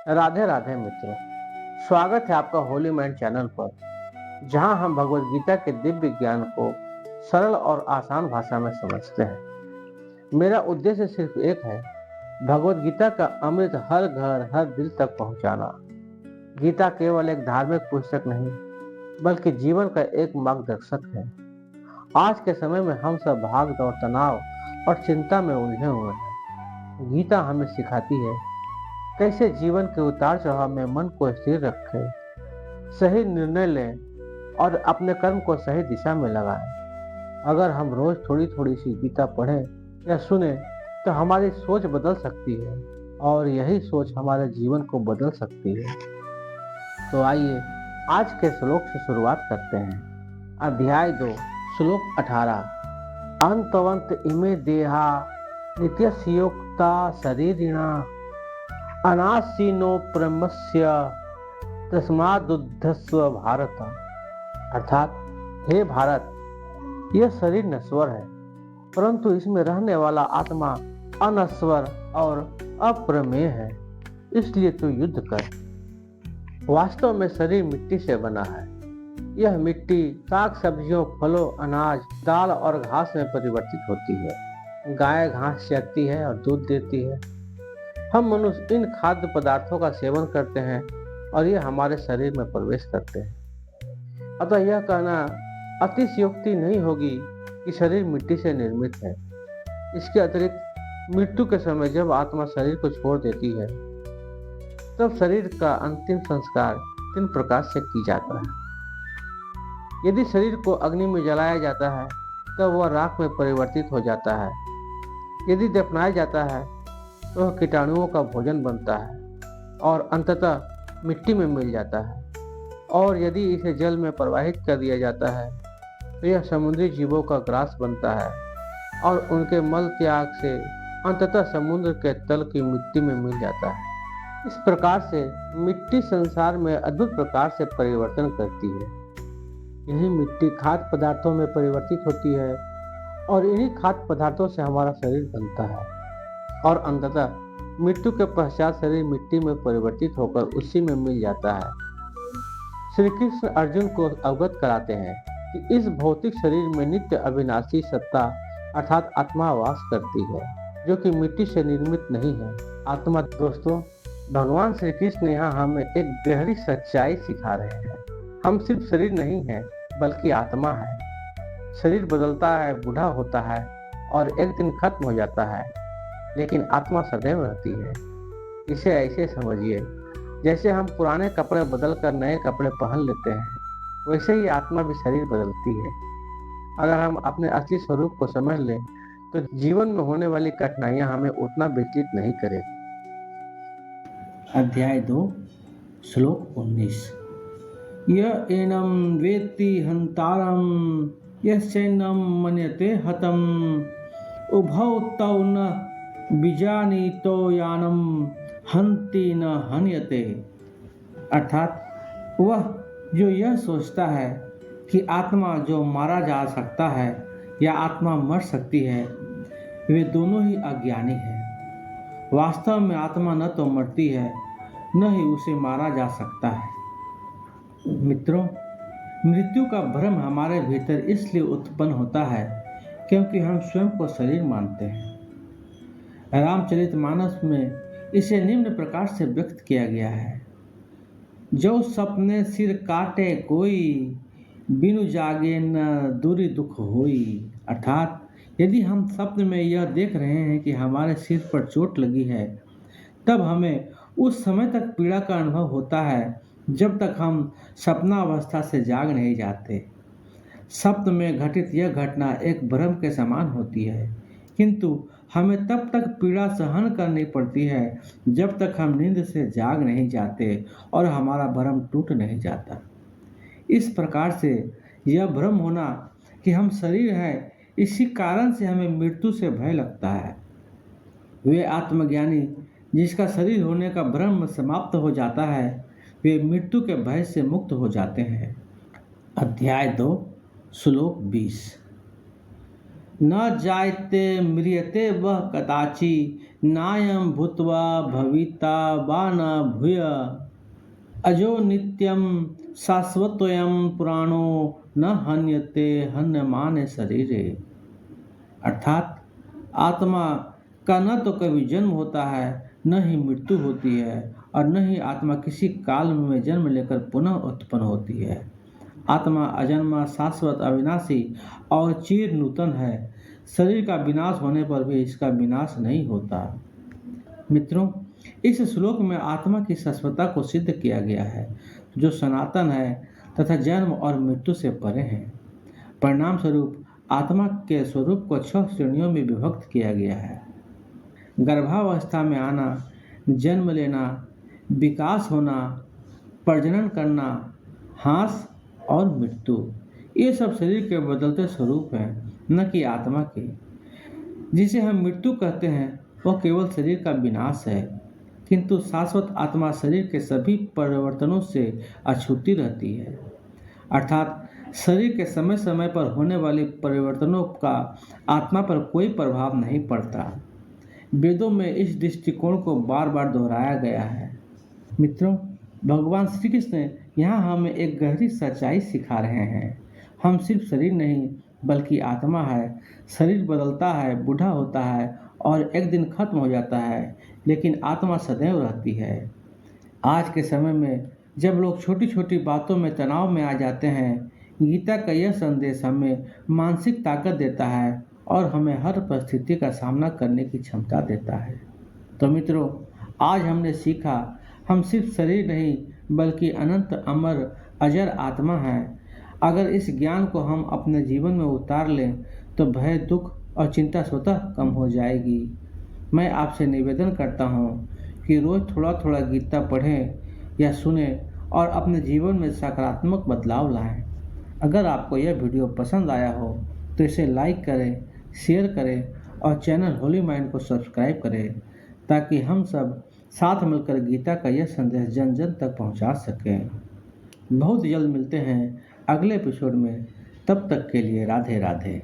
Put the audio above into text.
राधे राधे मित्रों। स्वागत है आपका होली माइंड चैनल पर, जहां हम भगवत गीता के दिव्य ज्ञान को सरल और आसान भाषा में समझते हैं। मेरा उद्देश्य सिर्फ एक है, भगवत गीता का अमृत हर घर हर दिल तक पहुंचाना। गीता केवल एक धार्मिक पुस्तक नहीं, बल्कि जीवन का एक मार्गदर्शक है। आज के समय में हम सब भाग दौड़, तनाव और चिंता में उलझे हुए हैं। गीता हमें सिखाती है कैसे जीवन के उतार चढ़ाव में मन को स्थिर रखें, सही निर्णय लें और अपने कर्म को सही दिशा में लगाएं। अगर हम रोज थोड़ी थोड़ी सी गीता पढ़ें या सुने तो हमारी सोच बदल सकती है और यही सोच हमारे जीवन को बदल सकती है। तो आइए आज के श्लोक से शुरुआत करते हैं। अध्याय 2, श्लोक 18। अंतवंत इमे देहा नित्यस्योक्ता शरीरिणा अनासीनो ब्रह्मस्य तस्मादुद्धस्व भारत। अर्थात, हे भारत, यह शरीर नश्वर है, परंतु इसमें रहने वाला आत्मा अनश्वर और अप्रमेय है, इसलिए तू युद्ध कर। वास्तव में शरीर मिट्टी से बना है। यह मिट्टी साग सब्जियों, फलों, अनाज, दाल और घास में परिवर्तित होती है। गाय घास चरती है और दूध देती है। हम मनुष्य इन खाद्य पदार्थों का सेवन करते हैं और ये हमारे शरीर में प्रवेश करते हैं। अतः यह कहना अतिशयोक्ति नहीं होगी कि शरीर मिट्टी से निर्मित है। इसके अतिरिक्त मृत्यु के समय जब आत्मा शरीर को छोड़ देती है, तब शरीर का अंतिम संस्कार 3 प्रकार से की जाता है। यदि शरीर को अग्नि में जलाया जाता है, तब वह राख में परिवर्तित हो जाता है। यदि दफनाया जाता है तो वह कीटाणुओं का भोजन बनता है और अंततः मिट्टी में मिल जाता है। और यदि इसे जल में प्रवाहित कर दिया जाता है तो यह समुद्री जीवों का ग्रास बनता है और उनके मल त्याग से अंततः समुद्र के तल की मिट्टी में मिल जाता है। इस प्रकार से मिट्टी संसार में अद्भुत प्रकार से परिवर्तन करती है। यही मिट्टी खाद्य पदार्थों में परिवर्तित होती है और इन्हीं खाद्य पदार्थों से हमारा शरीर बनता है और अंततः मृत्यु के पश्चात शरीर मिट्टी में परिवर्तित होकर उसी में मिल जाता है। श्री कृष्ण अर्जुन को अवगत कराते हैं कि इस भौतिक शरीर में नित्य अविनाशी सत्ता अर्थात आत्मा वास करती है, जो कि मिट्टी से निर्मित नहीं है। आत्मा दोस्तों, भगवान श्री कृष्ण यहाँ हमें एक गहरी सच्चाई सिखा रहे हैं। हम सिर्फ शरीर नहीं हैं, बल्कि आत्मा है। शरीर बदलता है, बूढ़ा होता है और एक दिन खत्म हो जाता है, लेकिन आत्मा सदैव रहती है। इसे ऐसे समझिए, जैसे हम पुराने कपड़े बदल कर नए कपड़े पहन लेते हैं, वैसे ही आत्मा भी शरीर बदलती है। अगर हम अपने असली स्वरूप को समझ लें तो जीवन में होने वाली कठिनाइयां हमें उतना विचलित नहीं करेगी। अध्याय 2, श्लोक 19। य एनं वेत्ति हन्तारं यश्चैनं मन्यते हतं उभौ तौ न बीजानीतो यानम हन्ति न हन्यते। अर्थात, वह जो यह सोचता है कि आत्मा जो मारा जा सकता है या आत्मा मर सकती है, वे दोनों ही अज्ञानी हैं। वास्तव में आत्मा न तो मरती है, न ही उसे मारा जा सकता है। मित्रों, मृत्यु का भ्रम हमारे भीतर इसलिए उत्पन्न होता है क्योंकि हम स्वयं को शरीर मानते हैं। रामचरितमानस में इसे निम्न प्रकार से व्यक्त किया गया है। जो सपने सिर काटे कोई, बिनु जागे न दूरी दुख होई। अर्थात, यदि हम स्वप्न में यह देख रहे हैं कि हमारे सिर पर चोट लगी है, तब हमें उस समय तक पीड़ा का अनुभव होता है जब तक हम सपनावस्था से जाग नहीं जाते। स्वप्न में घटित यह घटना एक भ्रम के समान होती है, किंतु हमें तब तक पीड़ा सहन करनी पड़ती है जब तक हम नींद से जाग नहीं जाते और हमारा भ्रम टूट नहीं जाता। इस प्रकार से यह भ्रम होना कि हम शरीर हैं, इसी कारण से हमें मृत्यु से भय लगता है। वे आत्मज्ञानी जिसका शरीर होने का भ्रम समाप्त हो जाता है, वे मृत्यु के भय से मुक्त हो जाते हैं। अध्याय 2, श्लोक 20। न जायते म्रियते वह कदाचि नायं भूत्वा भविता वा न भूय अजो नित्यं शाश्वतोऽयं पुराणो न हन्यते हन्यमाने शरीरे। अर्थात आत्मा का न तो कभी जन्म होता है, न ही मृत्यु होती है, और न ही आत्मा किसी काल में जन्म लेकर पुनः उत्पन्न होती है। आत्मा अजन्मा, शाश्वत, अविनाशी और चिर नूतन है। शरीर का विनाश होने पर भी इसका विनाश नहीं होता। मित्रों, इस श्लोक में आत्मा की शाश्वतता को सिद्ध किया गया है, जो सनातन है तथा जन्म और मृत्यु से परे है। परिणाम स्वरूप आत्मा के स्वरूप को 6 श्रेणियों में विभक्त किया गया है। गर्भावस्था में आना, जन्म लेना, विकास होना, प्रजनन करना, ह्रास और मृत्यु, ये सब शरीर के बदलते स्वरूप हैं, न कि आत्मा के। जिसे हम मृत्यु कहते हैं वह केवल शरीर का विनाश है, किंतु शाश्वत आत्मा शरीर के सभी परिवर्तनों से अछूती रहती है। अर्थात शरीर के समय समय पर होने वाले परिवर्तनों का आत्मा पर कोई प्रभाव नहीं पड़ता। वेदों में इस दृष्टिकोण को बार बार दोहराया गया है। मित्रों, भगवान श्री कृष्ण यहाँ हमें एक गहरी सच्चाई सिखा रहे हैं। हम सिर्फ शरीर नहीं बल्कि आत्मा है। शरीर बदलता है, बूढ़ा होता है और एक दिन खत्म हो जाता है, लेकिन आत्मा सदैव रहती है। आज के समय में जब लोग छोटी छोटी बातों में तनाव में आ जाते हैं, गीता का यह संदेश हमें मानसिक ताकत देता है और हमें हर परिस्थिति का सामना करने की क्षमता देता है। तो मित्रों, आज हमने सीखा हम सिर्फ शरीर नहीं बल्कि अनंत अमर अजर आत्मा हैं। अगर इस ज्ञान को हम अपने जीवन में उतार लें तो भय, दुख और चिंता स्वतः कम हो जाएगी। मैं आपसे निवेदन करता हूँ कि रोज़ थोड़ा थोड़ा गीता पढ़ें या सुनें और अपने जीवन में सकारात्मक बदलाव लाएं। अगर आपको यह वीडियो पसंद आया हो तो इसे लाइक करें, शेयर करें और चैनल होली माइंड को सब्सक्राइब करें, ताकि हम सब साथ मिलकर गीता का यह संदेश जन जन तक पहुंचा सकें। बहुत जल्द मिलते हैं अगले एपिसोड में। तब तक के लिए राधे राधे।